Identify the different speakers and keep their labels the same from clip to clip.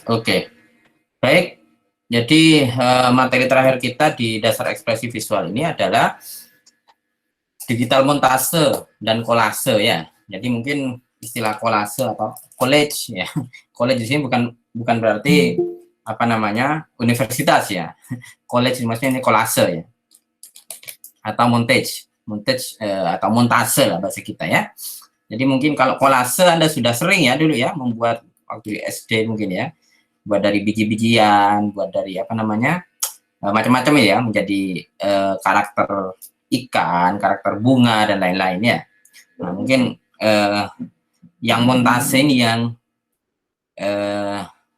Speaker 1: Oke, baik. Jadi materi terakhir kita di dasar ekspresi visual ini adalah digital montase dan kolase ya. Jadi mungkin istilah kolase atau college ya. College di sini bukan berarti apa namanya universitas ya. College maksudnya ini kolase ya. Atau montage atau montase lah bahasa kita ya. Jadi mungkin kalau kolase Anda sudah sering ya dulu ya membuat waktu di SD mungkin ya. Buat dari biji-bijian, buat dari apa namanya macam-macam ya, menjadi karakter ikan, karakter bunga dan lain-lain ya. Nah mungkin yang montase ini yang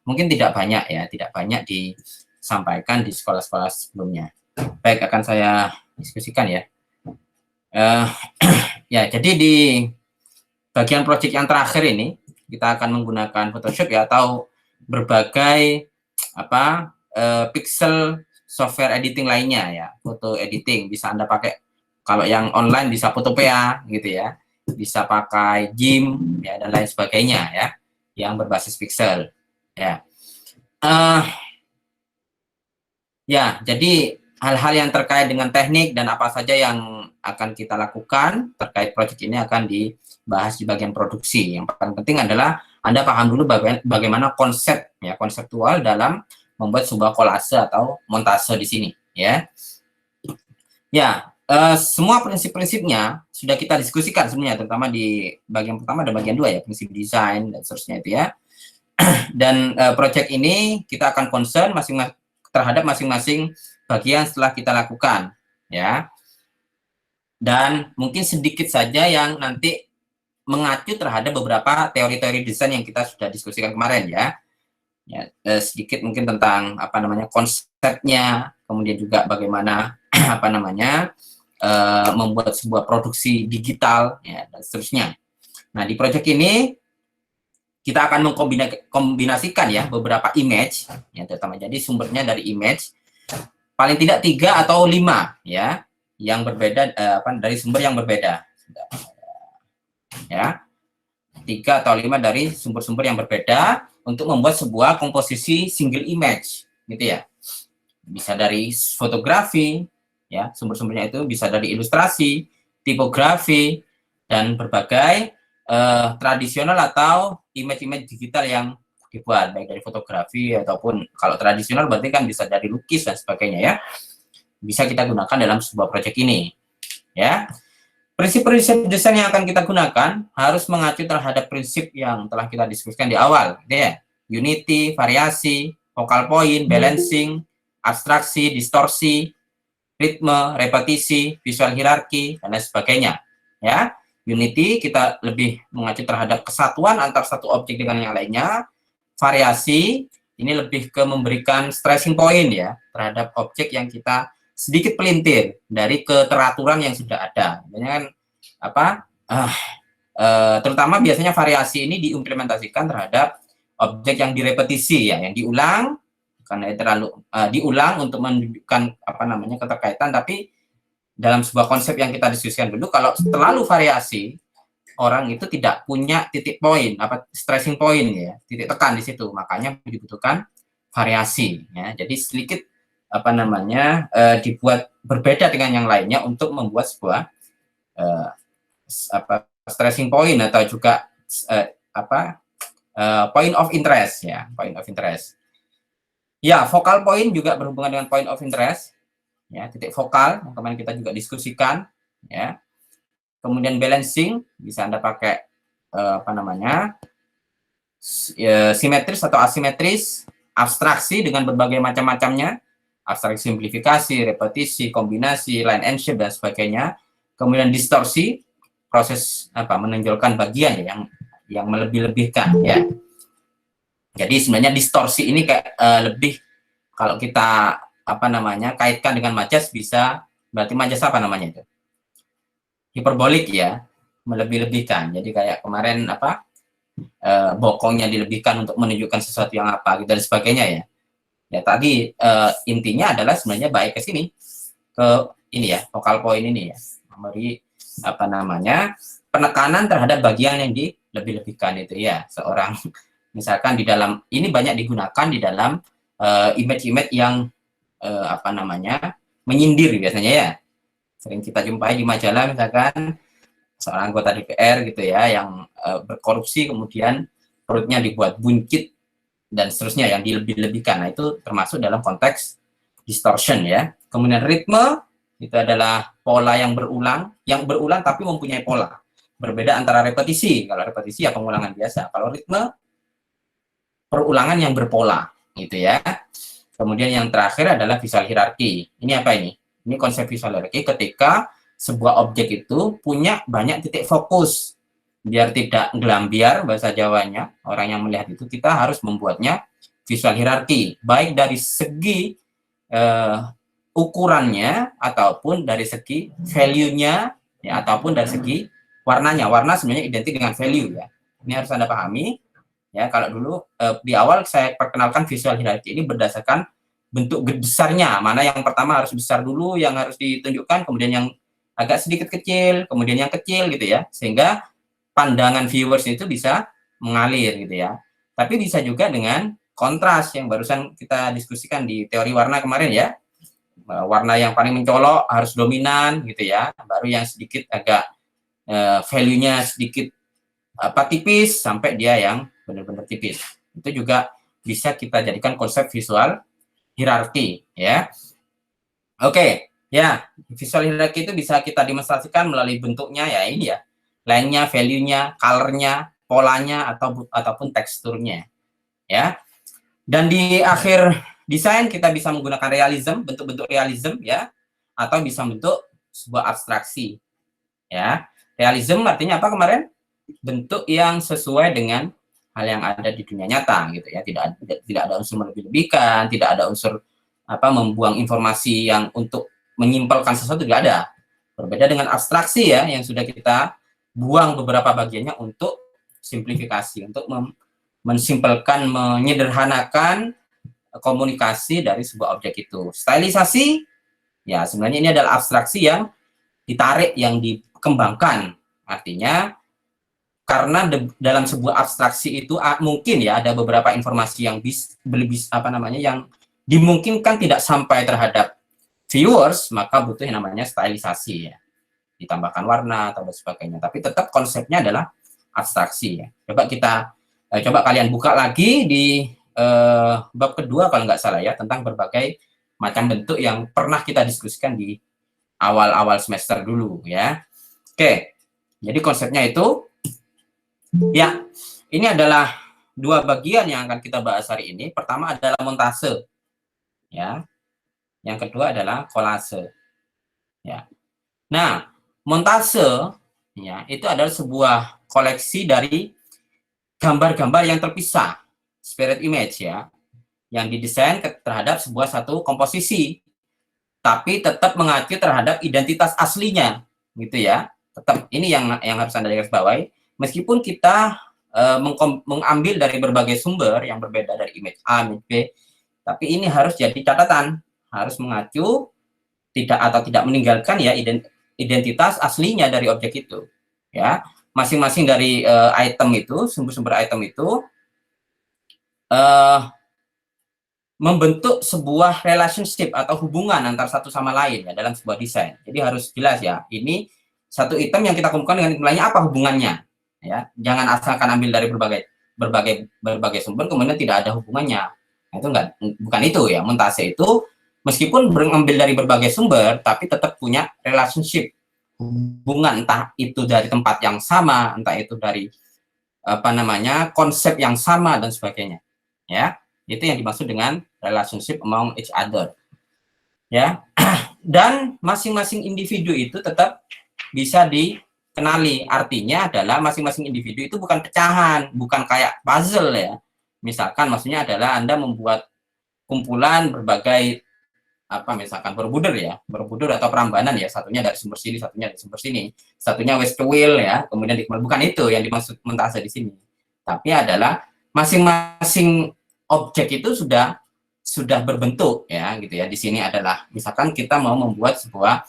Speaker 1: mungkin tidak banyak disampaikan di sekolah-sekolah sebelumnya. Baik, akan saya diskusikan ya. Ya, jadi di bagian project yang terakhir ini kita akan menggunakan Photoshop ya atau berbagai pixel software editing lainnya ya, foto editing bisa Anda pakai. Kalau yang online bisa Photopea gitu ya, bisa pakai GIMP ya dan lain sebagainya ya, yang berbasis pixel ya. Ya, jadi hal-hal yang terkait dengan teknik dan apa saja yang akan kita lakukan terkait project ini akan dibahas di bagian produksi. Yang paling penting adalah Anda paham dulu bagaimana konsep ya, konseptual dalam membuat sebuah kolase atau montase di sini ya. Ya, semua prinsip-prinsipnya sudah kita diskusikan sebenarnya, terutama di bagian pertama dan bagian 2 ya, prinsip desain dan seterusnya itu ya. Dan project ini kita akan concern terhadap masing-masing bagian setelah kita lakukan ya. Dan mungkin sedikit saja yang nanti mengacu terhadap beberapa teori-teori desain yang kita sudah diskusikan kemarin ya. Ya, sedikit mungkin tentang apa namanya konsepnya, kemudian juga bagaimana apa namanya membuat sebuah produksi digital ya dan seterusnya. Nah, di project ini kita akan mengkombinasikan ya beberapa image ya, terutama jadi sumbernya dari image paling tidak 3 atau 5 ya yang berbeda dari sumber yang berbeda ya, 3 atau 5 dari sumber-sumber yang berbeda untuk membuat sebuah komposisi single image gitu ya. Bisa dari fotografi ya, sumber-sumbernya itu bisa dari ilustrasi, tipografi dan berbagai tradisional atau image-image digital yang dibuat baik dari fotografi ataupun kalau tradisional berarti kan bisa dari lukis dan sebagainya ya. Bisa kita gunakan dalam sebuah proyek ini ya. Prinsip-prinsip desain yang akan kita gunakan harus mengacu terhadap prinsip yang telah kita diskusikan di awal gitu ya. Unity, variasi, focal point, balancing, abstraksi, distorsi, ritme, repetisi, visual hierarki dan lain sebagainya ya. Unity kita lebih mengacu terhadap kesatuan antar satu objek dengan yang lainnya. Variasi ini lebih ke memberikan stressing point ya terhadap objek yang kita sedikit pelintir dari keteraturan yang sudah ada. Biasanya kan terutama biasanya variasi ini diimplementasikan terhadap objek yang direpetisi ya, yang diulang karena terlalu diulang untuk menunjukkan apa namanya keterkaitan, tapi dalam sebuah konsep yang kita diskusikan dulu, kalau terlalu variasi, orang itu tidak punya titik poin, stressing point ya, titik tekan di situ, makanya dibutuhkan variasi ya. Jadi sedikit apa namanya dibuat berbeda dengan yang lainnya untuk membuat sebuah stressing point atau juga point of interest ya, point of interest. Ya, focal point juga berhubungan dengan point of interest. Ya, titik vokal yang kemarin kita juga diskusikan ya. Kemudian balancing bisa Anda pakai simetris atau asimetris, abstraksi dengan berbagai macam-macamnya, abstraksi simplifikasi, repetisi, kombinasi, line and shape dan sebagainya. Kemudian distorsi, proses menonjolkan bagian yang melebih-lebihkan ya. Jadi sebenarnya distorsi ini kayak lebih kalau kita kaitkan dengan majas bisa berarti majas apa namanya itu? Hiperbolik ya, melebih-lebihkan. Jadi kayak kemarin bokongnya dilebihkan untuk menunjukkan sesuatu yang gitu dan sebagainya ya. Ya tadi intinya adalah sebenarnya baik ke sini ke ini ya, focal point ini ya. Memberi penekanan terhadap bagian yang dilebih-lebihkan itu ya. Seorang misalkan di dalam ini banyak digunakan di dalam image-image yang apa namanya menyindir biasanya ya. Sering kita jumpai di majalah misalkan seorang anggota DPR gitu ya yang berkorupsi kemudian perutnya dibuat buncit dan seterusnya yang dilebih-lebihkan. Nah, itu termasuk dalam konteks distortion ya. Kemudian ritme itu adalah pola yang berulang tapi mempunyai pola. Berbeda antara repetisi. Kalau repetisi ya pengulangan biasa. Kalau ritme perulangan yang berpola gitu ya. Kemudian yang terakhir adalah visual hierarki. Ini apa ini? Ini konsep visual hierarki ketika sebuah objek itu punya banyak titik fokus. Biar tidak gelambiar bahasa Jawanya, orang yang melihat itu kita harus membuatnya visual hierarki, baik dari segi ukurannya ataupun dari segi value-nya ya, ataupun dari segi warnanya. Warna sebenarnya identik dengan value ya. Ini harus Anda pahami ya. Kalau dulu di awal saya perkenalkan visual hierarki ini berdasarkan bentuk besarnya, mana yang pertama harus besar dulu yang harus ditunjukkan, kemudian yang agak sedikit kecil, kemudian yang kecil gitu ya, sehingga pandangan viewers itu bisa mengalir gitu ya. Tapi bisa juga dengan kontras yang barusan kita diskusikan di teori warna kemarin ya. Warna yang paling mencolok harus dominan gitu ya. Baru yang sedikit agak value-nya sedikit tipis sampai dia yang benar-benar tipis. Itu juga bisa kita jadikan konsep visual hierarki ya. Oke, ya, visual hierarki itu bisa kita demonstrasikan melalui bentuknya ya ini ya. Line-nya, value-nya, color-nya, polanya, ataupun teksturnya. Ya. Dan di akhir desain kita bisa menggunakan realism, bentuk-bentuk realism ya, atau bisa bentuk sebuah abstraksi. Ya. Realism artinya apa kemarin? Bentuk yang sesuai dengan hal yang ada di dunia nyata gitu ya. Tidak ada unsur melebih-lebihkan, tidak ada unsur membuang informasi yang untuk menyimpulkan sesuatu, tidak ada. Berbeda dengan abstraksi ya yang sudah kita buang beberapa bagiannya untuk simplifikasi, untuk mensimpelkan, menyederhanakan komunikasi dari sebuah objek itu. Stylisasi, ya sebenarnya ini adalah abstraksi yang ditarik, yang dikembangkan. Artinya, karena dalam sebuah abstraksi itu mungkin ya ada beberapa informasi yang yang dimungkinkan tidak sampai terhadap viewers, maka butuh yang namanya stylisasi ya. Ditambahkan warna atau sebagainya, tapi tetap konsepnya adalah abstraksi ya. Coba kalian buka lagi di bab kedua kalau nggak salah ya, tentang berbagai macam bentuk yang pernah kita diskusikan di awal-awal semester dulu ya. Oke, jadi konsepnya itu ya, ini adalah dua bagian yang akan kita bahas hari ini. Pertama adalah montase ya, yang kedua adalah kolase ya. Nah, montase ya itu adalah sebuah koleksi dari gambar-gambar yang terpisah, spirit image ya, yang didesain terhadap satu komposisi, tapi tetap mengacu terhadap identitas aslinya, gitu ya. Tetap ini yang harus Anda garis bawahi. Meskipun kita mengambil dari berbagai sumber yang berbeda dari image A, image B, tapi ini harus jadi catatan, harus mengacu tidak meninggalkan ya identitas aslinya dari objek itu ya. Masing-masing dari item itu, sumber-sumber item itu membentuk sebuah relationship atau hubungan antar satu sama lain ya dalam sebuah desain. Jadi harus jelas ya, ini satu item yang kita kumpulkan dengan item lainnya apa hubungannya ya. Jangan asalkan ambil dari berbagai sumber kemudian tidak ada hubungannya. Nah, itu bukan itu ya. Montase itu meskipun mengambil dari berbagai sumber, tapi tetap punya relationship, hubungan, entah itu dari tempat yang sama, entah itu dari konsep yang sama dan sebagainya. Ya, itu yang dimaksud dengan relationship among each other. Ya, dan masing-masing individu itu tetap bisa dikenali. Artinya adalah masing-masing individu itu bukan pecahan, bukan kayak puzzle ya. Misalkan maksudnya adalah Anda membuat kumpulan berbagai misalkan Borobudur atau Prambanan ya, satunya dari sumber sini, satunya dari sumber sini, satunya Westwheel ya, kemudian bukan itu yang dimaksud montase di sini, tapi adalah masing-masing objek itu sudah berbentuk ya gitu ya. Di sini adalah misalkan kita mau membuat sebuah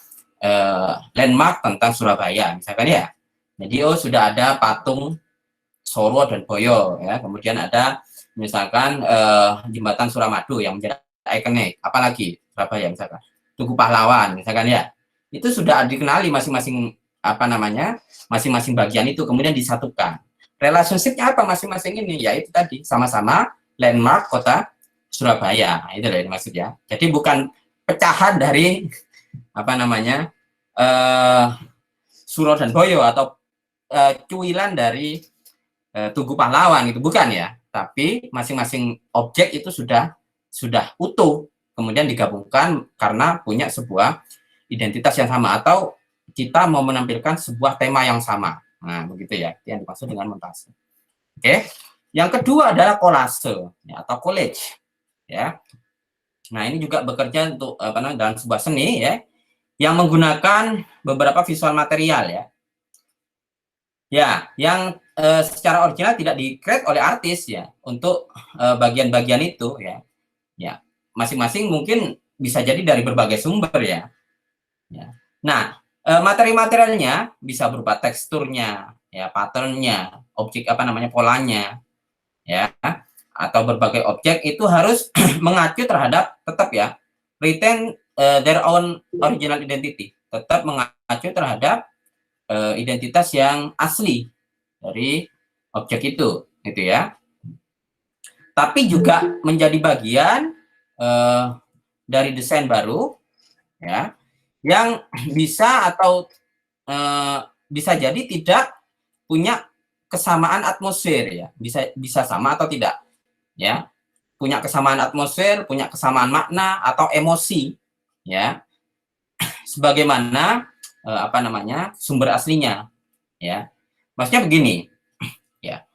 Speaker 1: landmark tentang Surabaya misalkan ya, Jadi sudah ada patung Soro dan Boyo ya, kemudian ada misalkan jembatan Suramadu yang menjadi ikonik, apalagi Surabaya misalkan Tugu Pahlawan misalkan ya, itu sudah dikenali masing-masing apa namanya, masing-masing bagian itu kemudian disatukan. Relationship-nya apa masing-masing ini? Ya itu tadi, sama-sama landmark kota Surabaya, itu loh maksud ya. Jadi bukan pecahan dari apa namanya Suro dan Boyo atau cuilan dari Tugu Pahlawan, itu bukan ya, tapi masing-masing objek itu sudah utuh kemudian digabungkan karena punya sebuah identitas yang sama atau kita mau menampilkan sebuah tema yang sama. Nah begitu ya yang dimaksud dengan montase. Oke, yang kedua adalah kolase ya, atau collage ya. Nah ini juga bekerja untuk apa namanya, dalam sebuah seni ya yang menggunakan beberapa visual material ya. Ya, yang secara original tidak di-create oleh artis ya untuk bagian-bagian itu ya. Ya, masing-masing mungkin bisa jadi dari berbagai sumber ya. Ya. Nah, materi-materialnya bisa berupa teksturnya, ya, patternnya, objek apa namanya polanya, ya, atau berbagai objek itu harus mengacu terhadap tetap ya retain their own original identity, tetap mengacu terhadap identitas yang asli dari objek itu, gitu ya. Tapi juga menjadi bagian dari desain baru, ya, yang bisa atau bisa jadi tidak punya kesamaan atmosfer ya, bisa sama atau tidak, ya, punya kesamaan atmosfer, punya kesamaan makna atau emosi, ya, sebagaimana apa namanya sumber aslinya, ya. Maksudnya begini, ya,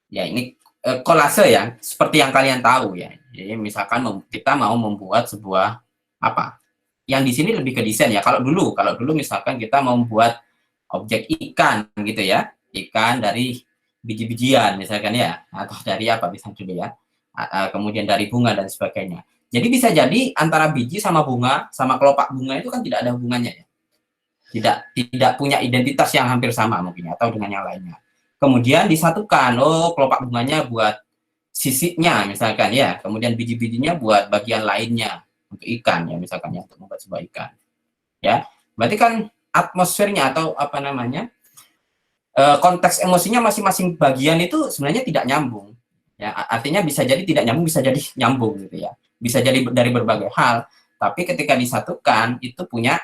Speaker 1: ya ini kolase ya, seperti yang kalian tahu ya. Jadi misalkan kita mau membuat sebuah apa, yang di sini lebih ke desain ya. Kalau dulu misalkan kita mau membuat objek ikan gitu ya, ikan dari biji-bijian misalkan ya, atau dari apa bisa dulu ya, kemudian dari bunga dan sebagainya. Jadi bisa jadi antara biji sama bunga sama kelopak bunga itu kan tidak ada hubungannya ya, tidak punya identitas yang hampir sama mungkin atau dengan yang lainnya. Kemudian disatukan, oh kelopak bunganya buat sisiknya misalkan ya, kemudian biji-bijinya buat bagian lainnya untuk ikan ya misalkan ya, untuk membuat sebuah ikan ya. Berarti kan atmosfernya atau apa namanya konteks emosinya masing-masing bagian itu sebenarnya tidak nyambung ya, artinya bisa jadi tidak nyambung, bisa jadi nyambung gitu ya, bisa jadi dari berbagai hal, tapi ketika disatukan itu punya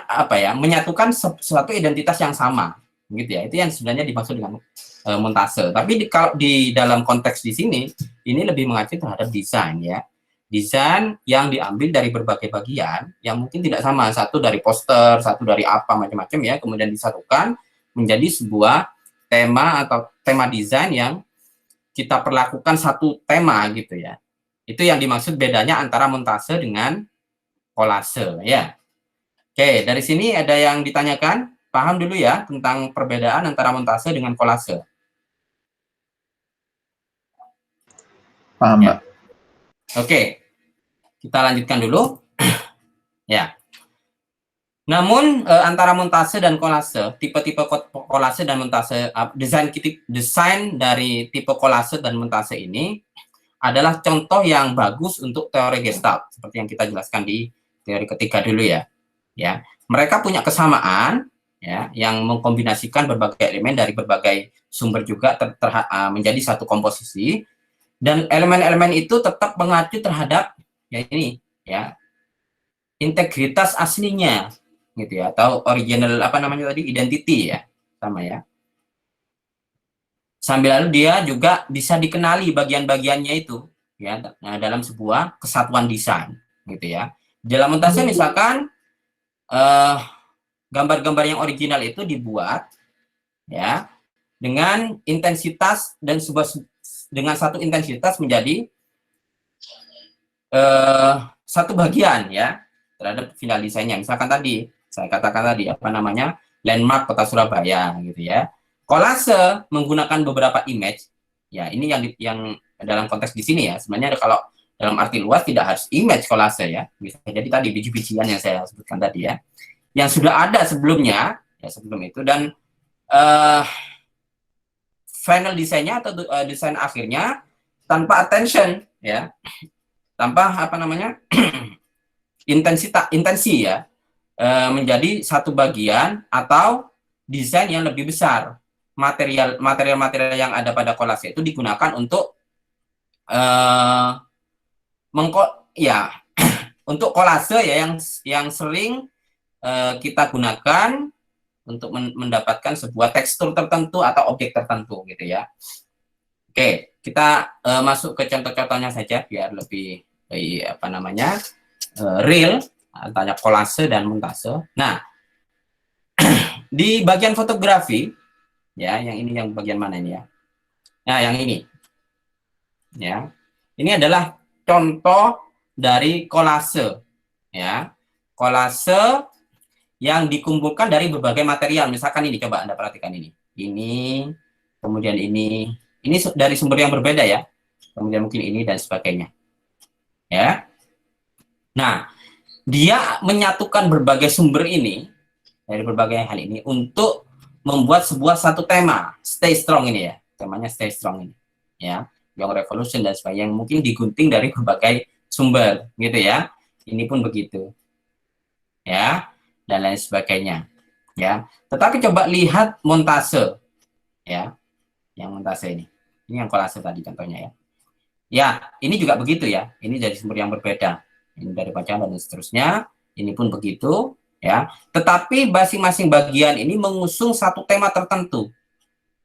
Speaker 1: apa ya, menyatukan suatu identitas yang sama gitu ya. Itu yang sebenarnya dimaksud dengan montase. Tapi kalau di dalam konteks di sini ini lebih mengacu terhadap desain ya, desain yang diambil dari berbagai bagian yang mungkin tidak sama, satu dari poster, satu dari apa macam-macam ya, kemudian disatukan menjadi sebuah tema atau tema desain yang kita perlakukan satu tema gitu ya. Itu yang dimaksud bedanya antara montase dengan kolase ya. Oke, dari sini ada yang ditanyakan? Paham dulu ya tentang perbedaan antara montase dengan kolase.
Speaker 2: Paham,
Speaker 1: ya.
Speaker 2: Pak.
Speaker 1: Oke, kita lanjutkan dulu. Ya. Namun antara montase dan kolase, tipe-tipe kolase dan montase, desain dari tipe kolase dan montase ini adalah contoh yang bagus untuk teori Gestalt, seperti yang kita jelaskan di teori ketiga dulu ya. Ya, mereka punya kesamaan ya yang mengkombinasikan berbagai elemen dari berbagai sumber juga menjadi satu komposisi, dan elemen-elemen itu tetap mengacu terhadap ya ini ya integritas aslinya gitu ya, atau original apa namanya tadi, identity ya, sama ya. Sambil lalu dia juga bisa dikenali bagian-bagiannya itu ya dalam sebuah kesatuan desain gitu ya. Dalam montase misalkan gambar-gambar yang original itu dibuat ya dengan intensitas dan dengan satu intensitas menjadi satu bagian ya terhadap final desainnya. Misalkan tadi saya katakan tadi apa namanya landmark kota Surabaya gitu ya. Kolase menggunakan beberapa image ya, ini yang dalam konteks di sini ya. Sebenarnya kalau dalam arti luas tidak harus image kolase ya, bisa jadi tadi biji-bijian yang saya sebutkan tadi ya, yang sudah ada sebelumnya ya sebelum itu. Dan uh, final desainnya atau desain akhirnya tanpa attention, ya, tanpa apa namanya intensi ya, menjadi satu bagian atau desain yang lebih besar. Material yang ada pada kolase itu digunakan untuk ya untuk kolase ya yang sering kita gunakan untuk mendapatkan sebuah tekstur tertentu atau objek tertentu gitu ya. Oke, kita masuk ke contoh-contohnya saja biar lebih apa namanya real antara kolase dan montase. Nah, di bagian fotografi ya, yang bagian mana ini ya? Nah, yang ini. Ya. Ini adalah contoh dari kolase ya. Kolase yang dikumpulkan dari berbagai material. Misalkan ini, coba Anda perhatikan ini. Ini, kemudian ini dari sumber yang berbeda ya. Kemudian mungkin ini dan sebagainya. Ya. Nah, dia menyatukan berbagai sumber ini dari berbagai hal ini untuk membuat sebuah satu tema, Stay Strong ini ya. Temanya Stay Strong ini. Ya. Young Revolution dan sebagainya yang mungkin digunting dari berbagai sumber gitu ya. Ini pun begitu. Ya, dan lain sebagainya. Ya. Tetapi coba lihat montase. Ya. Yang montase ini. Ini yang kolase tadi contohnya ya. Ya, ini juga begitu ya. Ini dari sumber yang berbeda. Ini dari bacaan dan seterusnya. Ini pun begitu ya. Tetapi masing-masing bagian ini mengusung satu tema tertentu.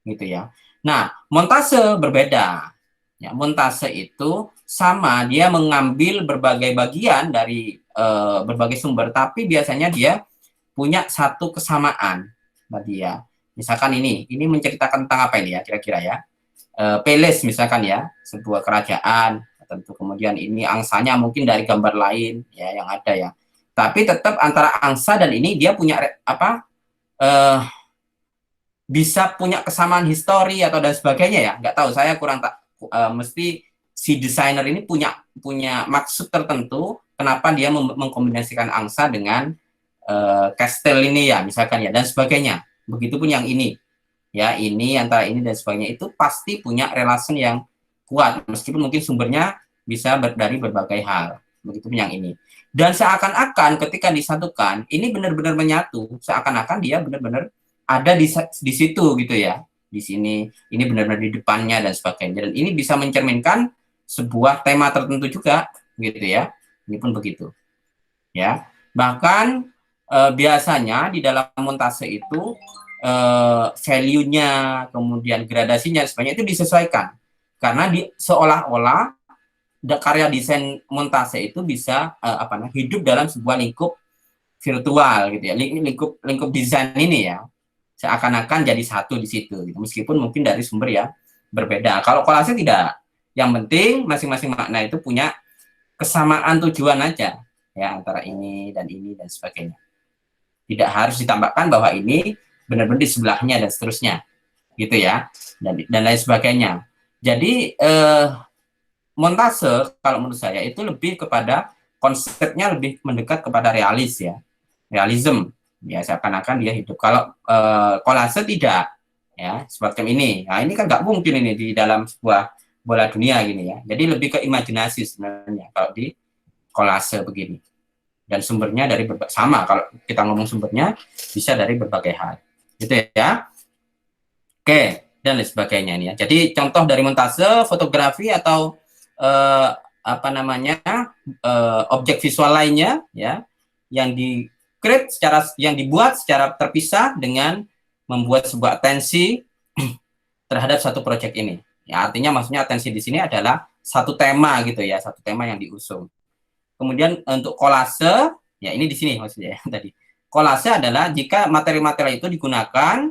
Speaker 1: Gitu ya. Nah, montase berbeda. Ya, montase itu sama, dia mengambil berbagai bagian dari berbagai sumber, tapi biasanya dia punya satu kesamaan tadi ya. Misalkan ini menceritakan tentang apa ini ya kira-kira ya. Peles misalkan ya, sebuah kerajaan, tentu kemudian ini angsanya mungkin dari gambar lain ya yang ada ya. Tapi tetap antara angsa dan ini dia punya apa? Bisa punya kesamaan histori atau dan sebagainya ya. Nggak tahu, saya kurang tak mesti si desainer ini punya maksud tertentu kenapa dia mengkombinasikan angsa dengan kastel ini ya misalkan ya dan sebagainya. Begitupun yang ini ya, ini antara ini dan sebagainya itu pasti punya relasi yang kuat meskipun mungkin sumbernya bisa dari berbagai hal. Begitupun yang ini. Dan seakan-akan ketika disatukan ini benar-benar menyatu, seakan-akan dia benar-benar ada di situ gitu ya. Di sini, ini benar-benar di depannya dan sebagainya. Dan ini bisa mencerminkan sebuah tema tertentu juga, gitu ya. Ini pun begitu, ya. Bahkan biasanya di dalam montase itu value-nya, kemudian gradasinya, sebagainya itu disesuaikan. Karena seolah-olah karya desain montase itu bisa hidup dalam sebuah lingkup virtual, gitu ya. Lingkup desain ini ya. Seakan-akan jadi satu di situ gitu. Meskipun mungkin dari sumber yang berbeda. Kalau kolase tidak, yang penting masing-masing makna itu punya kesamaan tujuan aja ya antara ini dan sebagainya. Tidak harus ditambahkan bahwa ini benar-benar di sebelahnya dan seterusnya gitu ya, dan lain sebagainya. Jadi montase kalau menurut saya itu lebih kepada konsepnya lebih mendekat kepada realis ya, realism ya, seakan-akan dia hidup. Kalau kolase tidak ya semacam ini. Nah ini kan nggak mungkin ini di dalam sebuah bola dunia gini ya. Jadi lebih ke imajinasi sebenarnya kalau di kolase begini. Dan sumbernya dari sama, kalau kita ngomong sumbernya bisa dari berbagai hal gitu ya. Oke, dan lain sebagainya ini ya. Jadi contoh dari montase fotografi atau objek visual lainnya ya yang dibuat secara terpisah dengan membuat sebuah atensi terhadap satu proyek ini. Ya, artinya maksudnya atensi di sini adalah satu tema gitu ya, satu tema yang diusung. Kemudian untuk kolase, ya ini di sini maksudnya ya, tadi. Kolase adalah jika materi-materi itu digunakan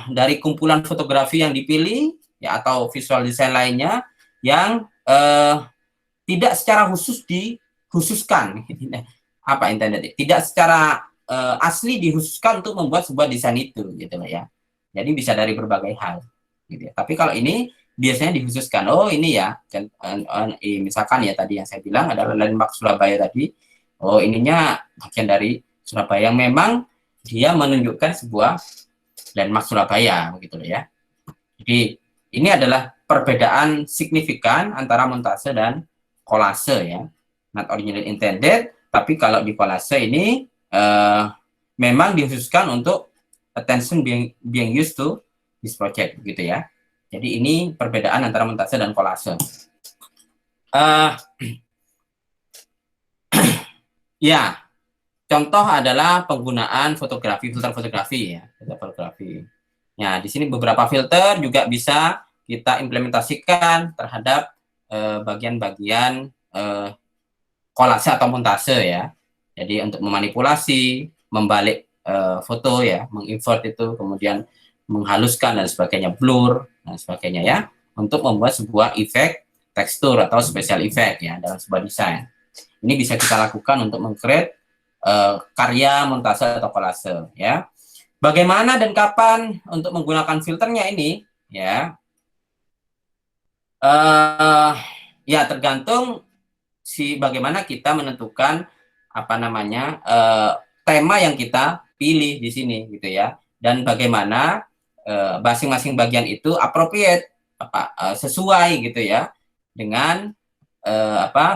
Speaker 1: dari kumpulan fotografi yang dipilih ya atau visual design lainnya yang tidak secara khusus dikhususkan apa intended, tidak secara asli dikhususkan untuk membuat sebuah desain itu gitu ya. Jadi bisa dari berbagai hal gitu ya. Tapi kalau ini biasanya dikhususkan, oh ini ya misalkan ya tadi yang saya bilang adalah landmark Surabaya tadi, oh ininya bagian dari Surabaya yang memang dia menunjukkan sebuah landmark Surabaya begitu ya. Jadi ini adalah perbedaan signifikan antara montase dan kolase ya. Not originally intended, tapi kalau di kolase ini memang dikhususkan untuk attention being used to this project gitu ya. Jadi ini perbedaan antara montase dan kolase. Ya, contoh adalah penggunaan fotografi, filter fotografi ya, filter fotografi. Ya, di sini beberapa filter juga bisa kita implementasikan terhadap bagian-bagian kolase atau montase ya. Jadi untuk memanipulasi, membalik foto ya, menginvert itu, kemudian menghaluskan dan sebagainya, blur dan sebagainya ya, untuk membuat sebuah efek tekstur atau special effect ya dalam sebuah desain. Ini bisa kita lakukan untuk meng-create karya montase atau kolase ya. Bagaimana dan kapan untuk menggunakan filternya ini ya? Ya tergantung bagaimana kita menentukan apa namanya tema yang kita pilih di sini gitu ya, dan bagaimana masing-masing bagian itu appropriate sesuai gitu ya dengan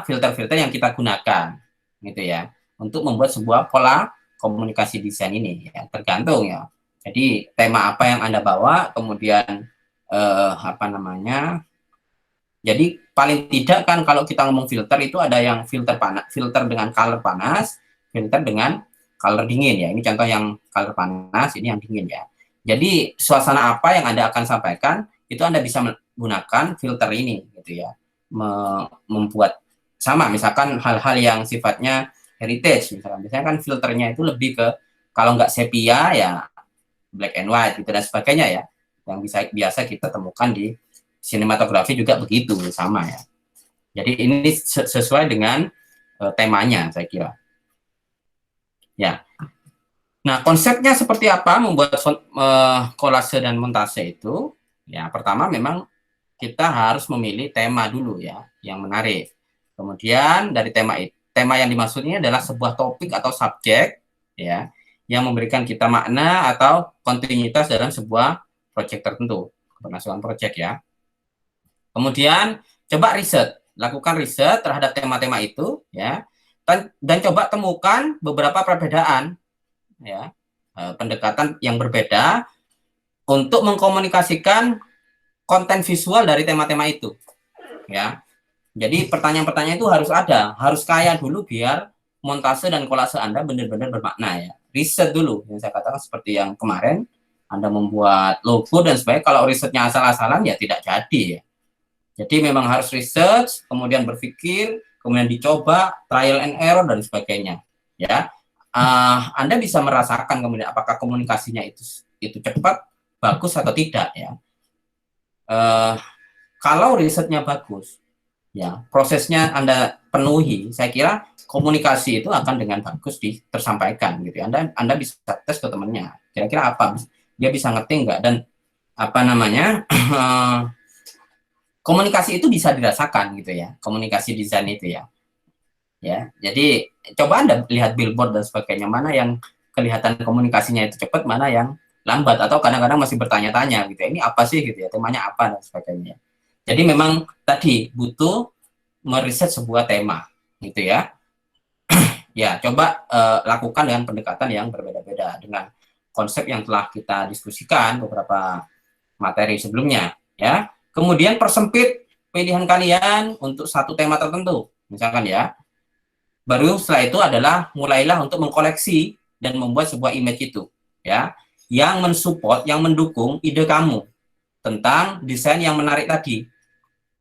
Speaker 1: filter-filter yang kita gunakan gitu ya untuk membuat sebuah pola komunikasi desain ini ya, tergantung ya. Jadi tema apa yang Anda bawa, kemudian jadi paling tidak kan kalau kita ngomong filter itu ada yang filter panas, filter dengan color panas, filter dengan color dingin ya. Ini contoh yang color panas, ini yang dingin ya. Jadi suasana apa yang Anda akan sampaikan itu Anda bisa menggunakan filter ini gitu ya. Membuat sama misalkan hal-hal yang sifatnya heritage misalkan, biasanya kan filternya itu lebih ke kalau nggak sepia ya black and white gitu dan sebagainya ya, yang biasa kita temukan di sinematografi juga begitu sama ya. Jadi ini sesuai dengan temanya saya kira ya. Nah konsepnya seperti apa membuat kolase dan montase itu ya, pertama memang kita harus memilih tema dulu ya yang menarik. Kemudian dari tema yang dimaksudnya adalah sebuah topik atau subjek ya yang memberikan kita makna atau kontinuitas dalam sebuah proyek tertentu, keberlangsungan proyek ya. Kemudian coba lakukan riset terhadap tema-tema itu ya, dan coba temukan beberapa perbedaan ya, pendekatan yang berbeda untuk mengkomunikasikan konten visual dari tema-tema itu ya. Jadi pertanyaan-pertanyaan itu harus kaya dulu biar montase dan kolase Anda benar-benar bermakna ya. Riset dulu yang saya katakan seperti yang kemarin Anda membuat logo dan sebagainya, kalau risetnya asal-asalan ya tidak jadi ya. Jadi memang harus research, kemudian berpikir, kemudian dicoba, trial and error dan sebagainya ya. Anda bisa merasakan kemudian apakah komunikasinya itu cepat, bagus atau tidak ya. Kalau risetnya bagus, ya prosesnya Anda penuhi, saya kira komunikasi itu akan dengan bagus tersampaikan gitu. Anda bisa tes ke temannya, kira-kira apa, dia bisa ngerti enggak, dan apa namanya komunikasi itu bisa dirasakan gitu ya, komunikasi desain itu ya. Ya, jadi coba Anda lihat billboard dan sebagainya, mana yang kelihatan komunikasinya itu cepat, mana yang lambat, atau kadang-kadang masih bertanya-tanya gitu, ini apa sih gitu ya, temanya apa dan sebagainya. Jadi memang tadi butuh meriset sebuah tema gitu ya. Ya, coba lakukan dengan pendekatan yang berbeda-beda dengan konsep yang telah kita diskusikan beberapa materi sebelumnya ya. Kemudian persempit pilihan kalian untuk satu tema tertentu misalkan ya. Baru setelah itu adalah mulailah untuk mengkoleksi dan membuat sebuah image itu ya, yang mensupport, yang mendukung ide kamu tentang desain yang menarik tadi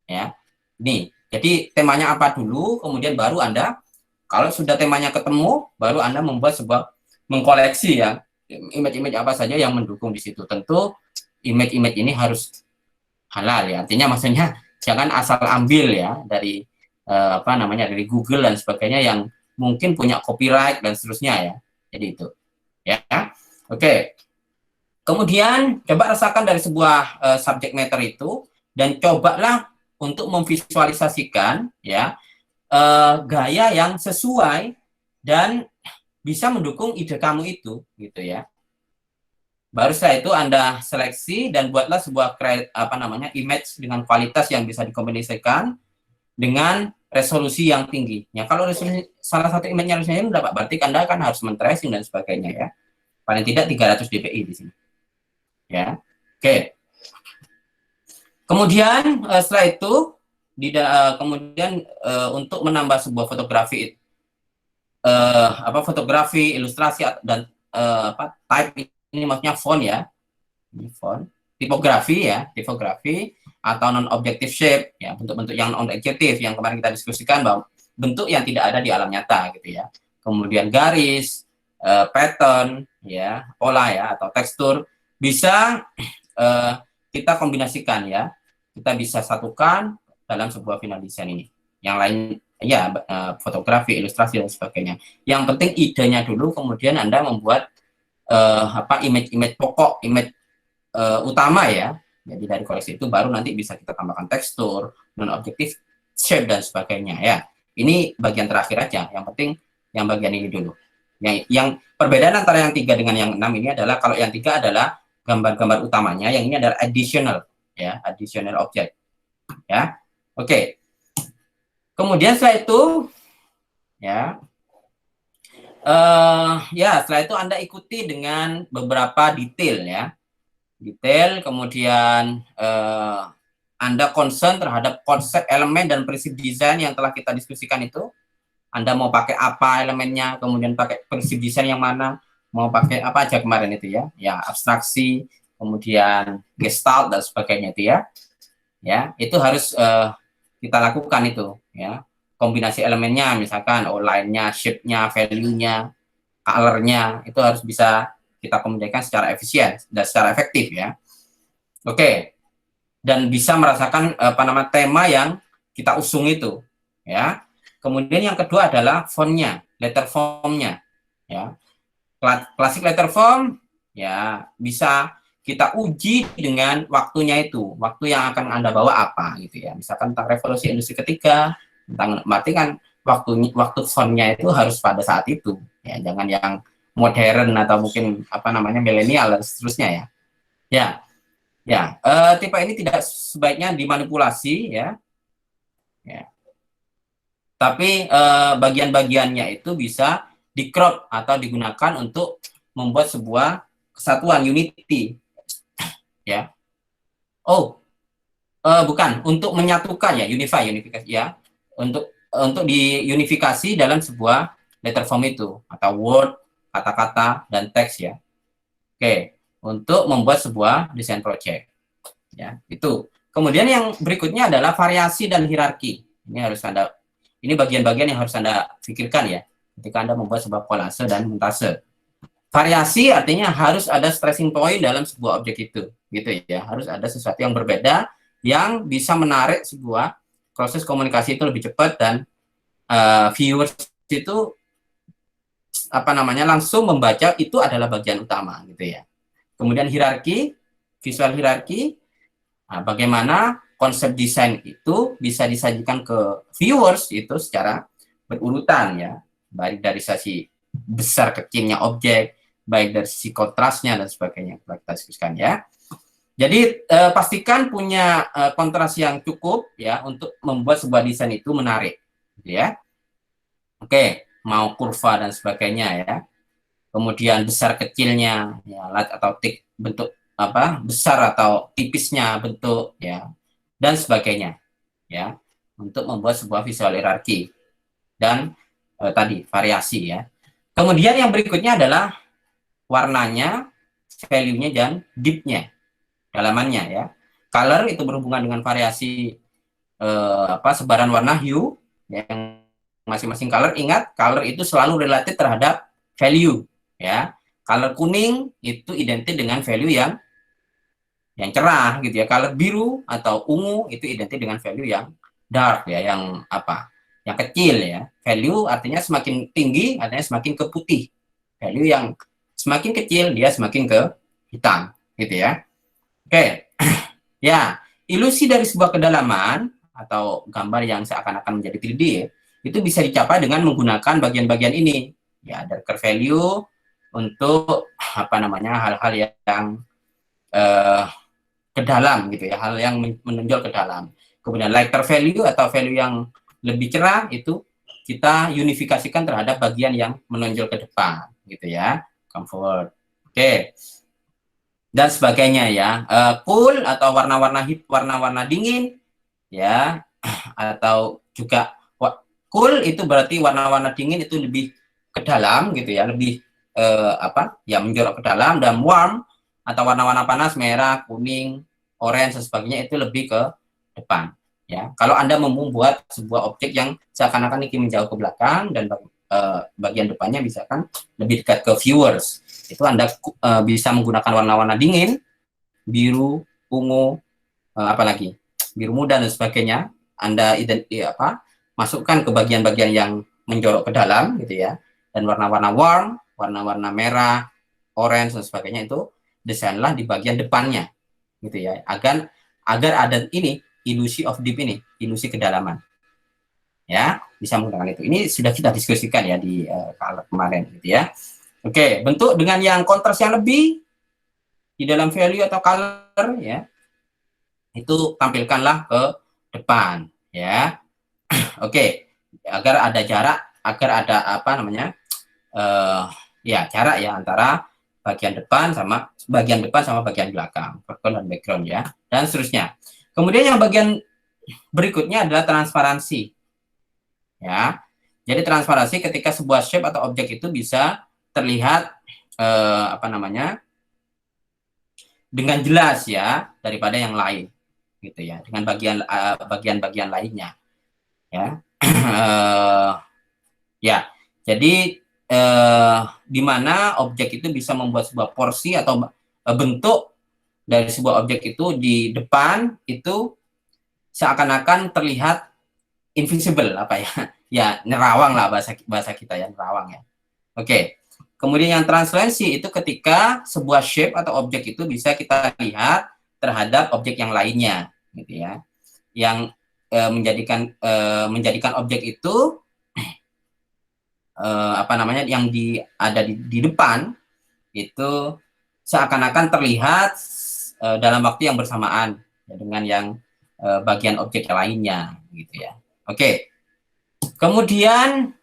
Speaker 1: ya. Nih, jadi temanya apa dulu, kemudian baru Anda kalau sudah temanya ketemu, baru Anda membuat sebuah mengkoleksi ya image-image apa saja yang mendukung di situ. Tentu image-image ini harus halal ya, artinya maksudnya jangan asal ambil ya dari dari Google dan sebagainya yang mungkin punya copyright dan seterusnya ya. Jadi itu ya. Oke. Kemudian coba rasakan dari sebuah subject matter itu dan cobalah untuk memvisualisasikan ya gaya yang sesuai dan bisa mendukung ide kamu itu, gitu ya. Baru setelah itu Anda seleksi dan buatlah sebuah image dengan kualitas yang bisa dikombinasikan dengan resolusi yang tinggi. Ya, kalau resolusi salah satu image-nya resolusinya dapat, berarti Anda kan harus men-tracing dan sebagainya ya. Paling tidak 300 dpi di sini. Ya. Oke. Kemudian setelah itu untuk menambah sebuah fotografi fotografi, ilustrasi dan type ini maksudnya font ya. Ini font, tipografi ya, tipografi atau non objective shape ya, bentuk-bentuk yang non objektif yang kemarin kita diskusikan bahwa bentuk yang tidak ada di alam nyata gitu ya. Kemudian garis, pattern ya, pola ya atau tekstur bisa kita kombinasikan ya. Kita bisa satukan dalam sebuah final design ini. Yang lain ya fotografi, ilustrasi dan sebagainya. Yang penting idenya dulu, kemudian Anda membuat image pokok, image utama ya. Jadi dari koleksi itu baru nanti bisa kita tambahkan tekstur, non objektif, shape dan sebagainya ya. Ini bagian terakhir aja. Yang penting yang bagian ini dulu. Yang perbedaan antara yang 3 dengan yang 6 ini adalah kalau yang 3 adalah gambar-gambar utamanya, yang ini adalah additional ya, additional object ya. Oke. Kemudian setelah itu ya setelah itu Anda ikuti dengan beberapa detail ya. Detail, kemudian Anda concern terhadap konsep, elemen, dan prinsip desain yang telah kita diskusikan itu. Anda mau pakai apa elemennya, kemudian pakai prinsip desain yang mana, mau pakai apa aja kemarin itu ya. Ya, abstraksi, kemudian gestalt, dan sebagainya itu ya. Ya, itu harus kita lakukan itu ya. Kombinasi elemennya, misalkan line-nya, shape-nya, value-nya, color-nya, itu harus bisa kita komunikasikan secara efisien dan secara efektif ya. Oke. Dan bisa merasakan tema yang kita usung itu ya. Kemudian yang kedua adalah font-nya, letter form-nya ya. Classic letter form ya bisa kita uji dengan waktunya itu. Waktu yang akan Anda bawa apa gitu ya. Misalkan tentang revolusi industri ketiga, berarti kan waktu font-nya itu harus pada saat itu ya, jangan yang modern atau mungkin milenial dan seterusnya ya. Tipe ini tidak sebaiknya dimanipulasi ya. Tapi bagian-bagiannya itu bisa di-crop atau digunakan untuk membuat sebuah kesatuan, unity ya. Bukan, untuk menyatukan ya, unifikasi ya. Untuk diunifikasi dalam sebuah letter form itu atau word, kata-kata dan teks ya. Oke, untuk membuat sebuah desain project. Ya, itu. Kemudian yang berikutnya adalah variasi dan hierarki. Ini bagian-bagian yang harus Anda pikirkan ya ketika Anda membuat sebuah kolase dan montase. Variasi artinya harus ada stressing point dalam sebuah objek itu, gitu ya. Harus ada sesuatu yang berbeda yang bisa menarik sebuah proses komunikasi itu lebih cepat dan viewers itu langsung membaca itu adalah bagian utama gitu ya. Kemudian hierarki, visual hierarki, bagaimana konsep desain itu bisa disajikan ke viewers itu secara berurutan ya, baik dari sisi besar kecilnya objek, baik dari sisi kontrasnya dan sebagainya kita diskusikan ya. Jadi pastikan punya kontras yang cukup ya untuk membuat sebuah desain itu menarik gitu ya. Oke, mau kurva dan sebagainya ya. Kemudian besar kecilnya ya, atau bentuk besar atau tipisnya bentuk ya, dan sebagainya ya, untuk membuat sebuah visual hierarki dan tadi variasi ya. Kemudian yang berikutnya adalah warnanya, value-nya dan deep-nya, dalamannya ya. Color itu berhubungan dengan variasi sebaran warna hue yang masing-masing color. Ingat, color itu selalu relatif terhadap value ya. Color kuning itu identik dengan value yang cerah gitu ya. Color biru atau ungu itu identik dengan value yang dark ya, yang kecil ya. Value artinya semakin tinggi artinya semakin ke putih. Value yang semakin kecil dia semakin ke hitam gitu ya. Oke. Ya, ilusi dari sebuah kedalaman atau gambar yang seakan-akan menjadi 3D itu bisa dicapai dengan menggunakan bagian-bagian ini ya, darker value untuk apa namanya hal-hal yang ke dalam gitu ya, hal yang menonjol ke dalam. Kemudian lighter value atau value yang lebih cerah itu kita unifikasikan terhadap bagian yang menonjol ke depan gitu ya, comfort. Oke. Dan sebagainya ya. Cool atau warna-warna dingin ya, atau juga cool itu berarti warna-warna dingin itu lebih ke dalam gitu ya, lebih apa ya, menjorok ke dalam. Dan warm atau warna-warna panas, merah, kuning, orange dan sebagainya itu lebih ke depan ya. Kalau Anda membuat sebuah objek yang seakan-akan ingin menjauh ke belakang dan bagian depannya misalkan lebih dekat ke viewers, itu Anda bisa menggunakan warna-warna dingin, biru, ungu, apalagi biru muda dan sebagainya. Anda masukkan ke bagian-bagian yang menjorok ke dalam gitu ya. Dan warna-warna warm, warna-warna merah, orange dan sebagainya itu desainlah di bagian depannya gitu ya, agar ada ini ilusi of deep, ini ilusi kedalaman ya, bisa menggunakan itu. Ini sudah kita diskusikan ya di color kemarin gitu ya. Oke, bentuk dengan yang kontras yang lebih di dalam value atau color ya, itu tampilkanlah ke depan ya. Oke, agar ada jarak, agar ada apa namanya ya, jarak ya antara bagian depan sama bagian belakang, foreground dan background ya, dan seterusnya. Kemudian yang bagian berikutnya adalah transparansi ya. Jadi transparansi ketika sebuah shape atau objek itu bisa terlihat apa namanya dengan jelas ya daripada yang lain gitu ya, dengan bagian-bagian lainnya ya. Ya, jadi di mana objek itu bisa membuat sebuah porsi atau bentuk dari sebuah objek itu di depan itu seakan-akan terlihat invisible, apa ya, ya nerawang lah bahasa kita ya, nerawang ya. Oke. Kemudian yang transparansi itu ketika sebuah shape atau objek itu bisa kita lihat terhadap objek yang lainnya gitu ya, yang menjadikan objek itu apa namanya yang ada di depan itu seakan-akan terlihat dalam waktu yang bersamaan ya, dengan yang bagian objek yang lainnya gitu ya. Oke. Kemudian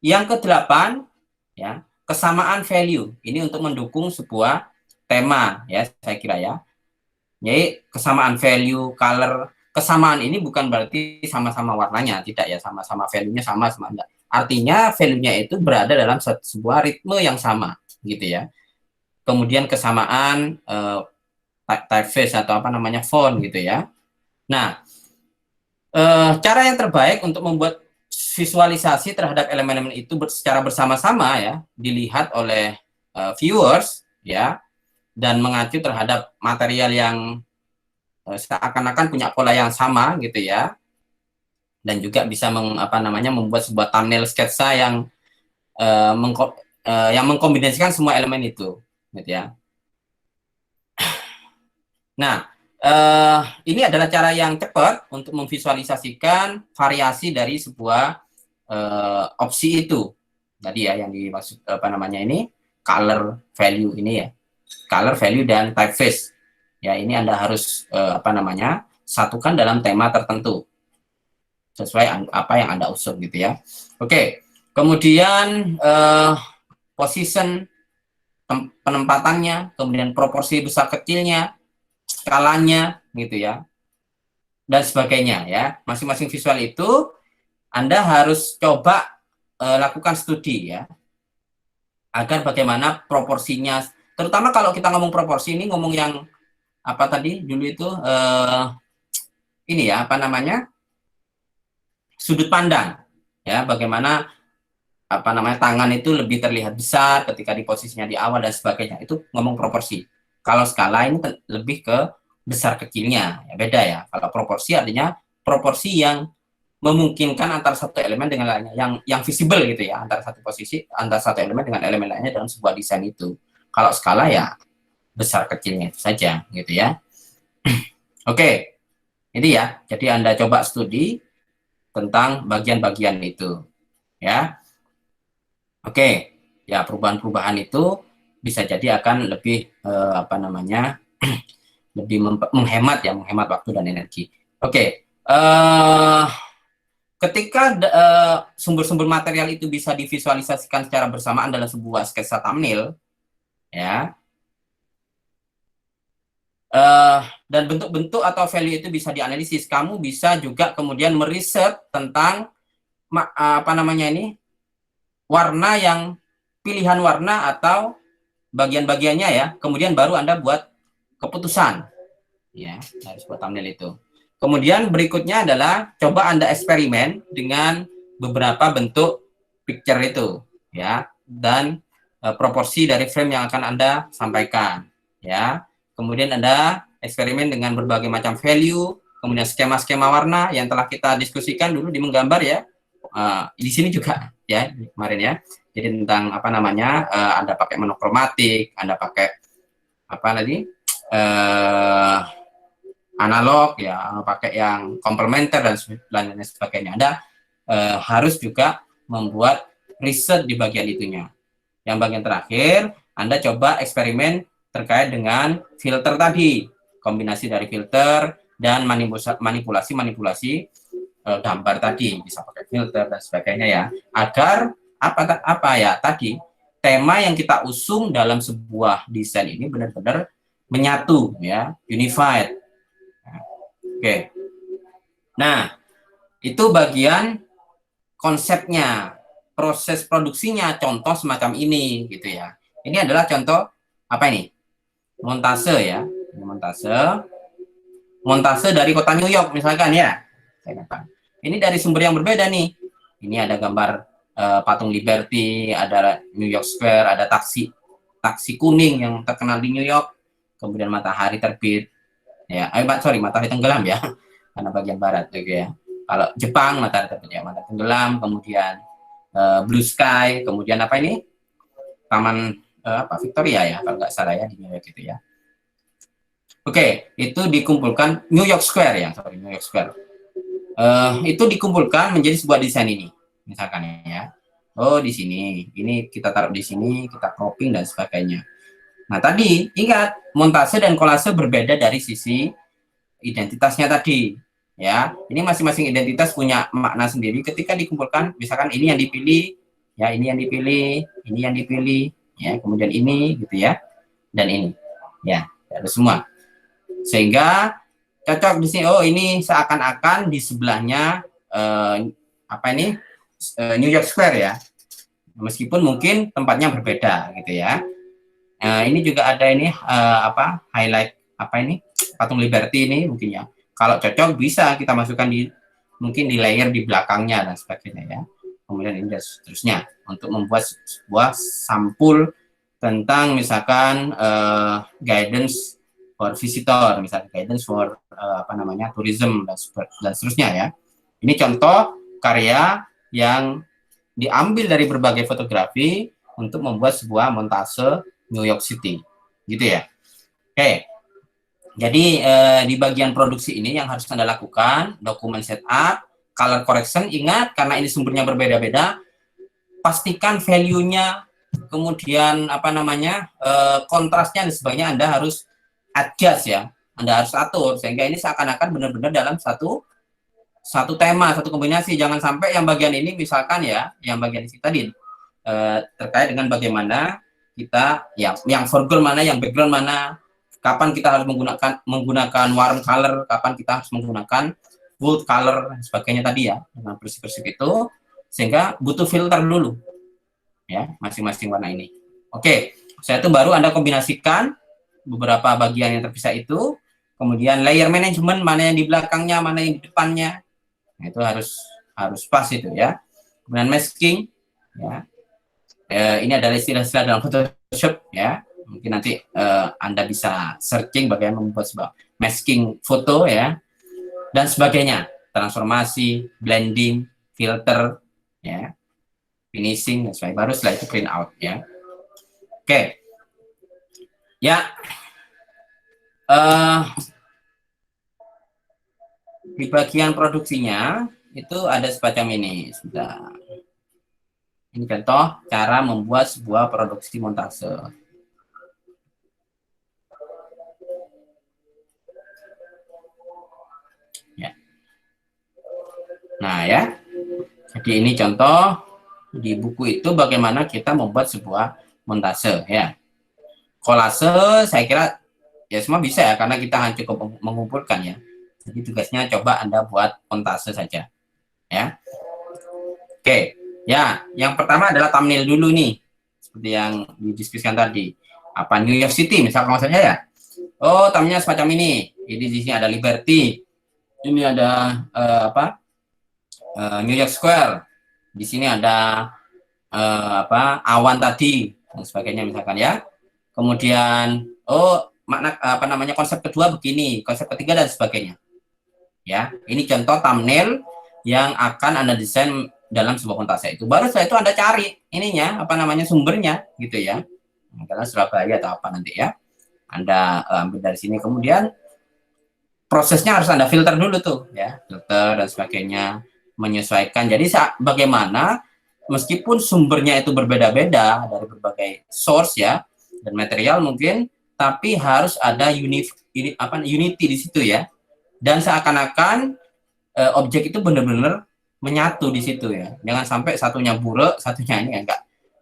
Speaker 1: yang ke-8 ya, kesamaan value. Ini untuk mendukung sebuah tema ya, saya kira ya. Jadi kesamaan value, color, kesamaan ini bukan berarti sama-sama warnanya, tidak ya, sama-sama value-nya sama enggak. Artinya value-nya itu berada dalam sebuah ritme yang sama gitu ya. Kemudian kesamaan typeface atau apa namanya font gitu ya. Nah, cara yang terbaik untuk membuat visualisasi terhadap elemen-elemen itu secara bersama-sama ya, dilihat oleh viewers ya, dan mengacu terhadap material yang seakan-akan punya pola yang sama gitu ya, dan juga bisa membuat sebuah thumbnail sketsa yang mengkombinasikan semua elemen itu gitu ya. Nah, ini adalah cara yang cepat untuk memvisualisasikan variasi dari sebuah opsi itu tadi ya, yang dimaksud ini color value ini ya, color value dan typeface ya. Ini Anda harus satukan dalam tema tertentu sesuai apa yang Anda usung gitu ya. Oke, kemudian position, penempatannya, kemudian proporsi besar kecilnya, skalanya gitu ya, dan sebagainya ya. Masing-masing visual itu Anda harus coba lakukan studi ya, agar bagaimana proporsinya, terutama kalau kita ngomong proporsi ini ngomong yang apa tadi dulu itu ini ya, sudut pandang ya, bagaimana tangan itu lebih terlihat besar ketika di posisinya di awal dan sebagainya, itu ngomong proporsi. Kalau skala ini lebih ke besar kecilnya ya, beda ya. Kalau proporsi artinya proporsi yang memungkinkan antara satu elemen dengan lainnya, yang visible gitu ya, antara satu elemen dengan elemen lainnya dalam sebuah desain itu. Kalau skala ya besar kecilnya itu saja gitu ya. Oke, ini ya. Jadi Anda coba studi tentang bagian-bagian itu ya. Oke, ya perubahan-perubahan itu bisa jadi akan lebih apa namanya lebih menghemat ya, menghemat waktu dan energi. Oke, ketika sumber-sumber material itu bisa divisualisasikan secara bersamaan dalam sebuah sketsa thumbnail, ya, uh, dan bentuk-bentuk atau value itu bisa dianalisis. Kamu bisa juga kemudian meriset tentang apa namanya ini warna yang pilihan warna atau bagian-bagiannya ya. Kemudian baru Anda buat keputusan ya dari sebuah thumbnail itu. Kemudian berikutnya adalah coba Anda eksperimen dengan beberapa bentuk picture itu ya dan proporsi dari frame yang akan Anda sampaikan ya. Kemudian Anda eksperimen dengan berbagai macam value, kemudian skema-skema warna yang telah kita diskusikan dulu di menggambar ya. Di sini juga ya kemarin ya. Jadi tentang apa namanya Anda pakai monokromatik, Anda pakai apa tadi analog ya, pakai yang komplementer dan lain sebagainya. Anda harus juga membuat riset di bagian itunya. Yang bagian terakhir, Anda coba eksperimen terkait dengan filter tadi, kombinasi dari filter dan manipulasi gambar tadi, bisa pakai filter dan sebagainya ya, agar apa ya tadi tema yang kita usung dalam sebuah desain ini benar-benar menyatu ya, unified. Oke. Nah, itu bagian konsepnya, proses produksinya, contoh semacam ini gitu ya. Ini adalah contoh apa ini? Montase ya. Montase. Montase dari kota New York misalkan ya. Ini dari sumber yang berbeda nih. Ini ada gambar patung Liberty, ada New York Square, ada taksi kuning yang terkenal di New York, kemudian matahari terbit. Ya, sorry, matahari tenggelam ya, karena bagian barat gitu ya. Kalau Jepang matahari terbit ya, matahari tenggelam, kemudian blue sky, kemudian apa ini? Taman apa Victoria ya, kalau nggak salah ya di New York itu ya. Oke, itu dikumpulkan New York Square ya, sorry New York Square. Itu dikumpulkan menjadi sebuah desain ini, misalkan ya. Oh di sini, ini kita taruh di sini, kita cropping dan sebagainya. Nah tadi ingat montase dan kolase berbeda dari sisi identitasnya tadi ya. Ini masing-masing identitas punya makna sendiri ketika dikumpulkan, misalkan ini yang dipilih ya, ini yang dipilih, ini yang dipilih ya, kemudian ini gitu ya, dan ini ya, ada semua sehingga cocok di sini. Oh ini seakan-akan di sebelahnya apa ini New York Square ya, meskipun mungkin tempatnya berbeda gitu ya. Ini juga ada ini apa highlight apa ini patung Liberty ini mungkin ya. Kalau cocok bisa kita masukkan di mungkin di layer di belakangnya dan sebagainya ya. Kemudian ini dan seterusnya untuk membuat sebuah sampul tentang misalkan guidance for visitor, misalnya guidance for apa namanya tourism dan seterusnya ya. Ini contoh karya yang diambil dari berbagai fotografi untuk membuat sebuah montase New York City, gitu ya. Oke, jadi di bagian produksi ini yang harus Anda lakukan, dokumen setup, color correction, ingat karena ini sumbernya berbeda-beda, pastikan value-nya, kemudian apa namanya, kontrasnya dan sebagainya Anda harus adjust ya, Anda harus atur, sehingga ini seakan-akan benar-benar dalam satu tema, satu kombinasi. Jangan sampai yang bagian ini misalkan ya, yang bagian ini tadi terkait dengan bagaimana kita yang foreground mana, yang background mana, kapan kita harus menggunakan warm color, kapan kita harus menggunakan bold color dan sebagainya tadi ya, dengan prinsip-prinsip itu, sehingga butuh filter dulu ya masing-masing warna ini. Oke, setelah itu baru Anda kombinasikan beberapa bagian yang terpisah itu, kemudian layer management, mana yang di belakangnya, mana yang di depannya. Nah, itu harus pas itu ya. Kemudian masking ya. Ini adalah istilah-istilah dalam Photoshop ya. Mungkin nanti Anda bisa searching bagaimana membuat sebuah masking foto ya dan sebagainya. Transformasi, blending, filter ya, finishing dan sebagainya. Baru setelah itu print out ya. Oke. Ya. Di bagian produksinya itu ada semacam ini. Sudah. Ini contoh cara membuat sebuah produksi montase. Ya. Nah ya, jadi ini contoh di buku itu bagaimana kita membuat sebuah montase ya. Kolase saya kira ya semua bisa ya karena kita hanya cukup mengumpulkan ya. Jadi tugasnya coba Anda buat montase saja ya. Oke, ya, yang pertama adalah thumbnail dulu nih, seperti yang didiskusikan tadi. Apa New York City, misalkan maksudnya ya. Oh, thumbnailnya semacam ini. Jadi di sini ada Liberty, ini ada New York Square. Di sini ada awan tadi dan sebagainya misalkan ya. Kemudian, oh makna apa namanya konsep kedua begini, konsep ketiga dan sebagainya. Ya, ini contoh thumbnail yang akan Anda desain dalam sebuah montase itu. Baru setelah itu Anda cari ininya, apa namanya sumbernya gitu ya. Karena Surabaya atau apa nanti ya. Anda ambil dari sini, kemudian prosesnya harus Anda filter dulu tuh ya, filter dan sebagainya, menyesuaikan. Jadi bagaimana meskipun sumbernya itu berbeda-beda dari berbagai source ya dan material mungkin, tapi harus ada unity di situ ya. Dan seakan-akan objek itu benar-benar menyatu di situ ya. Jangan sampai satunya buruk, satunya ini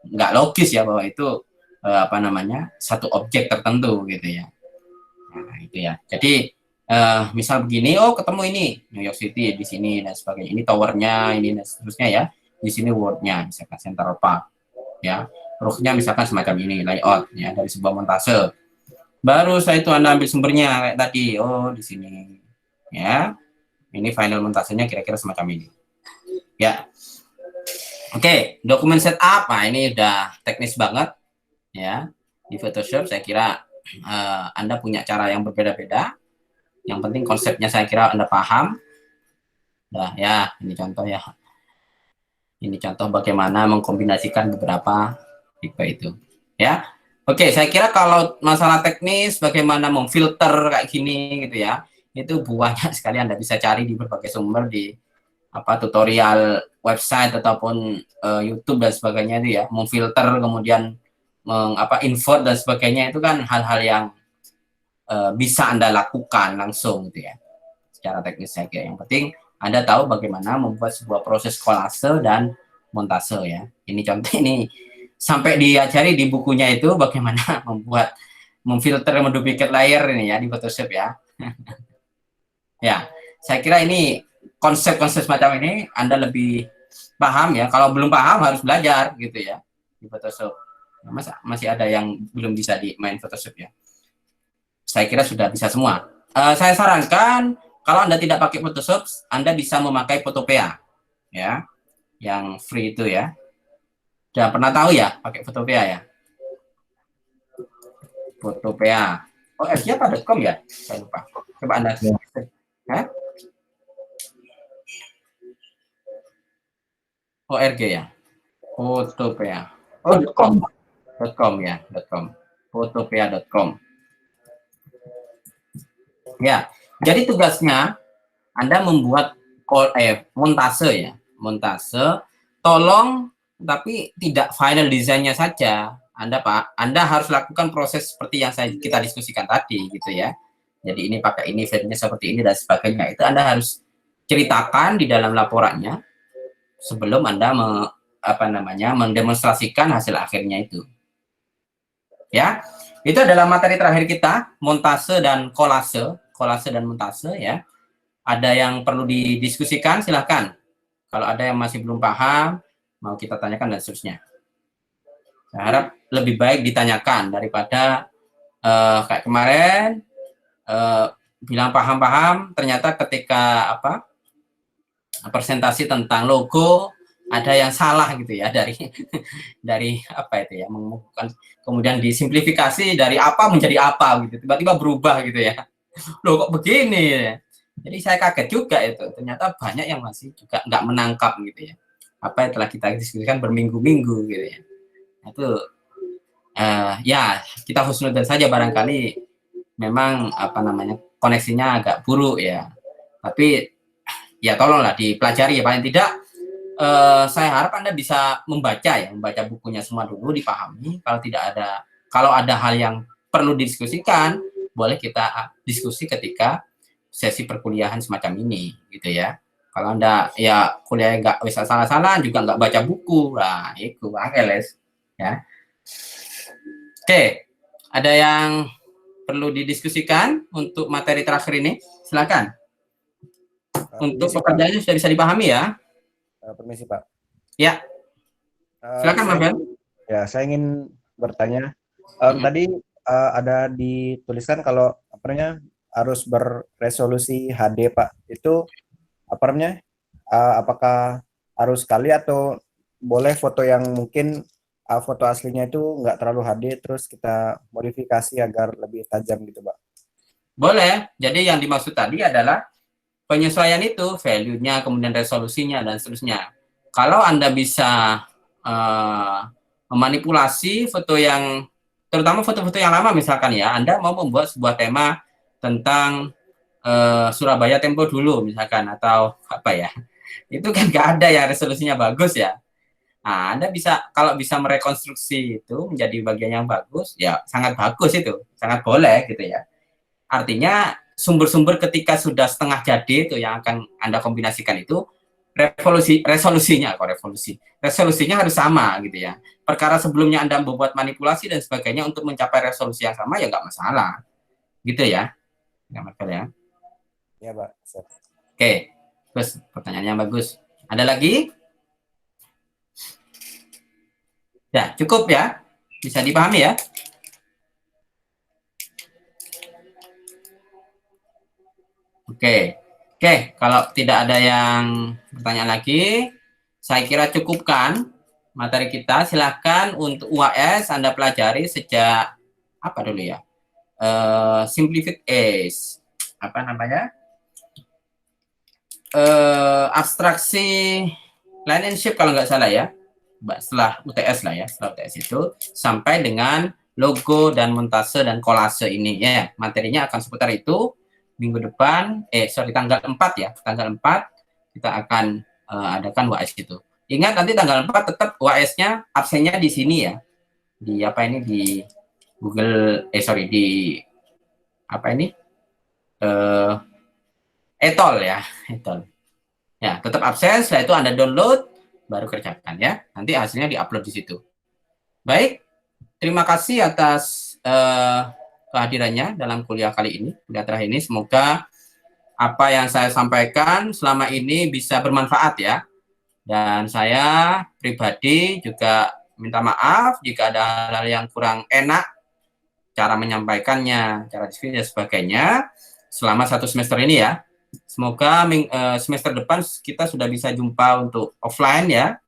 Speaker 1: nggak logis ya bahwa itu apa namanya satu objek tertentu gitu ya. Nah itu ya. Jadi misal begini, oh ketemu ini New York City di sini dan sebagainya. Ini towernya, ini dan seterusnya ya. Di sini wordnya, misalkan Central Park ya. Roofnya misalkan semacam ini layout ya dari sebuah montase. Baru saya itu Anda ambil sumbernya kayak tadi. Oh di sini ya. Ini final montasenya kira-kira semacam ini. Ya. Oke, dokumen setup. Nah, ini udah teknis banget ya. Di Photoshop saya kira Anda punya cara yang berbeda-beda. Yang penting konsepnya saya kira Anda paham. Nah, ya, ini contoh ya. Ini contoh bagaimana mengkombinasikan beberapa tipe itu. Ya. Oke, saya kira kalau masalah teknis bagaimana memfilter kayak gini gitu ya. Itu banyak sekali Anda bisa cari di berbagai sumber di tutorial website ataupun YouTube dan sebagainya itu ya, memfilter kemudian invert dan sebagainya itu kan hal-hal yang bisa Anda lakukan langsung gitu ya. Secara teknis saya kira yang penting Anda tahu bagaimana membuat sebuah proses kolase dan montase ya. Ini contoh ini sampai diajari di bukunya itu bagaimana memfilter menduplikat layer ini ya di Photoshop ya. Ya, saya kira ini konsep-konsep semacam ini Anda lebih paham ya. Kalau belum paham harus belajar gitu ya di Photoshop. Masih ada yang belum bisa di main Photoshop ya. Saya kira sudah bisa semua. Saya sarankan kalau Anda tidak pakai Photoshop, Anda bisa memakai Photopea ya, yang free itu ya. Sudah pernah tahu ya pakai Photopea ya? Photopea. Oh, apa.com ya? Saya lupa. Coba Anda. Ya. ORG ya? Photopea. Oh, .com. .com ya, .com. Photopea.com. Ya, jadi tugasnya Anda membuat montase ya. Montase, tolong tapi tidak final desainnya saja. Anda harus lakukan proses seperti yang kita diskusikan tadi gitu ya. Jadi ini pakai ini, filenya seperti ini dan sebagainya. Itu Anda harus ceritakan di dalam laporannya sebelum Anda mendemonstrasikan hasil akhirnya itu. Ya. Itu adalah materi terakhir kita, montase dan kolase dan montase ya. Ada yang perlu didiskusikan silahkan. Kalau ada yang masih belum paham, mau kita tanyakan dan seterusnya. Saya harap lebih baik ditanyakan daripada kayak kemarin bilang paham-paham, ternyata ketika presentasi tentang logo ada yang salah gitu ya dari apa itu ya, kemudian disimplifikasi dari apa menjadi apa gitu, tiba-tiba berubah gitu ya. Loh kok begini ya. Jadi saya kaget juga itu, ternyata banyak yang masih juga nggak menangkap gitu ya apa yang telah kita diskusikan berminggu-minggu gitu ya. Itu ya kita husnudzon saja, barangkali memang koneksinya agak buruk ya, tapi ya tolonglah dipelajari ya, paling tidak saya harap Anda bisa membaca bukunya semua dulu, dipahami. Kalau ada hal yang perlu didiskusikan, boleh kita diskusi ketika sesi perkuliahan semacam ini, gitu ya. Kalau Anda ya kuliah nggak bisa salah-salah, juga nggak baca buku, lah itu anggeles, ya. Oke, ada yang perlu didiskusikan untuk materi terakhir ini? Silakan. Untuk pekerjaannya sudah bisa dipahami ya?
Speaker 3: Permisi Pak.
Speaker 1: Ya. Silakan Mas Ben.
Speaker 3: Ya, saya ingin bertanya. Tadi ada dituliskan kalau harus berresolusi HD Pak. Itu apakah harus sekali atau boleh foto yang mungkin foto aslinya itu nggak terlalu HD terus kita modifikasi agar lebih tajam gitu Pak?
Speaker 1: Boleh. Jadi yang dimaksud tadi adalah penyesuaian itu, value-nya, kemudian resolusinya, dan seterusnya. Kalau Anda bisa memanipulasi foto yang, terutama foto-foto yang lama misalkan ya, Anda mau membuat sebuah tema tentang Surabaya Tempo dulu misalkan, atau apa ya, itu kan nggak ada ya resolusinya bagus ya. Nah, Anda bisa, kalau bisa merekonstruksi itu menjadi bagian yang bagus, ya sangat bagus itu, sangat boleh gitu ya. Artinya sumber-sumber ketika sudah setengah jadi itu yang akan Anda kombinasikan itu, resolusinya harus sama gitu ya. Perkara sebelumnya Anda membuat manipulasi dan sebagainya untuk mencapai resolusi yang sama, ya nggak masalah gitu ya. Nggak masalah ya.
Speaker 3: Ya Pak.
Speaker 1: Oke, terus pertanyaannya bagus. Ada lagi? Ya, cukup ya. Bisa dipahami ya. Oke, kalau tidak ada yang bertanya lagi, saya kira cukupkan materi kita. Silahkan untuk UAS Anda pelajari sejak apa dulu ya? Simplified Ace, apa namanya? Abstraksi line and shape kalau nggak salah ya. Setelah UTS lah ya, setelah UTS itu sampai dengan logo dan montase dan kolase ini ya. Materinya akan seputar itu. Minggu depan, tanggal 4 ya, tanggal 4 kita akan adakan UAS itu. Ingat nanti tanggal 4 tetap UAS-nya absennya di sini ya. Di apa ini, di Google, di apa ini? Etol ya, Etol. Ya, tetap absen, setelah itu Anda download, baru kerjakan ya. Nanti hasilnya diupload di situ. Baik, terima kasih atas kehadirannya dalam kuliah kali ini, kuliah terakhir ini. Semoga apa yang saya sampaikan selama ini bisa bermanfaat ya. Dan saya pribadi juga minta maaf jika ada hal-hal yang kurang enak, cara menyampaikannya, cara diskusi dan sebagainya selama 1 semester ini ya. Semoga semester depan kita sudah bisa jumpa untuk offline ya.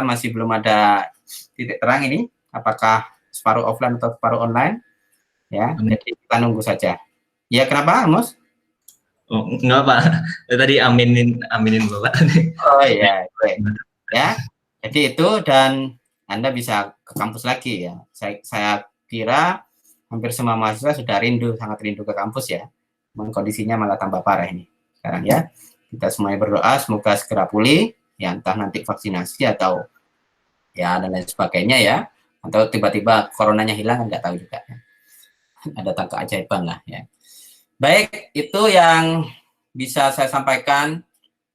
Speaker 1: Masih belum ada titik terang ini, apakah separuh offline atau separuh online. Ya, jadi kita nunggu saja. Ya, kenapa, Amos?
Speaker 4: Oh, enggak, Pak. Tadi aminin Bapak.
Speaker 1: Oh iya, baik. Ya, jadi itu, dan Anda bisa ke kampus lagi ya. Saya kira hampir semua mahasiswa sudah sangat rindu ke kampus ya. Kondisinya malah tambah parah ini sekarang ya. Kita semuanya berdoa semoga segera pulih, ya entah nanti vaksinasi atau ya dan lain sebagainya ya. Atau tiba-tiba coronanya hilang, nggak tahu juga ya. Ada keajaiban lah ya. Baik, itu yang bisa saya sampaikan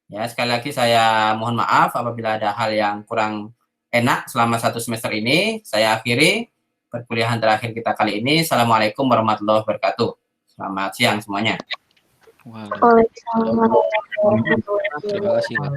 Speaker 1: ya. Sekali lagi saya mohon maaf apabila ada hal yang kurang enak selama 1 semester ini. Saya akhiri perkuliahan terakhir kita kali ini. Assalamualaikum warahmatullahi wabarakatuh. Selamat siang semuanya.
Speaker 5: Waalaikumsalam warahmatullahi wabarakatuh. Terima kasih Pak.